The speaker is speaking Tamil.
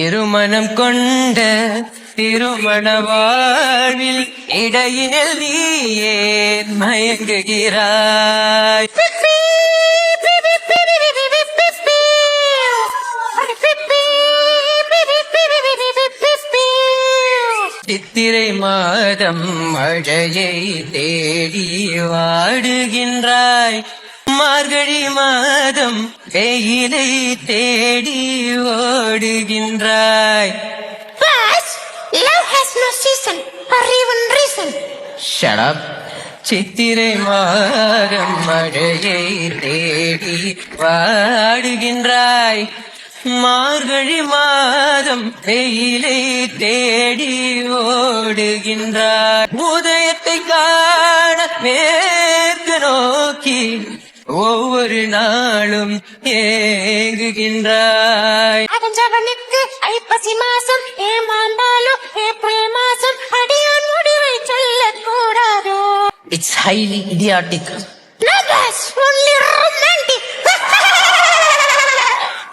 இருமணம் கொண்ட திருமண வாழ்வில் இடையினில் நீ ஏன் மயங்குகிறாய்? சித்திரை மாதம் மழையை தேடி வாடுகின்றாய், மார்கழி மாதம் வெயிலை தேடி ஓடுகின்றாய். Love has no season or even reason. Shut up. சித்திரை மாதம் மழையை தேடி வாடுகின்றாய், மார்கழி மாதம் வெயிலை தேடி ஓடுகின்றாய். உதயத்தை காண மேற்கு நோக்கி ஒவ்வொரு நாளும் ஏங்குகின்றாய். அவனுக்கு ஐப்பசி மாசம் ஏமாந்தாலும் ஏப்ரல் மாசம் அடியான் முடிவை சொல்லக்கூடாதோ? It's highly idiotic.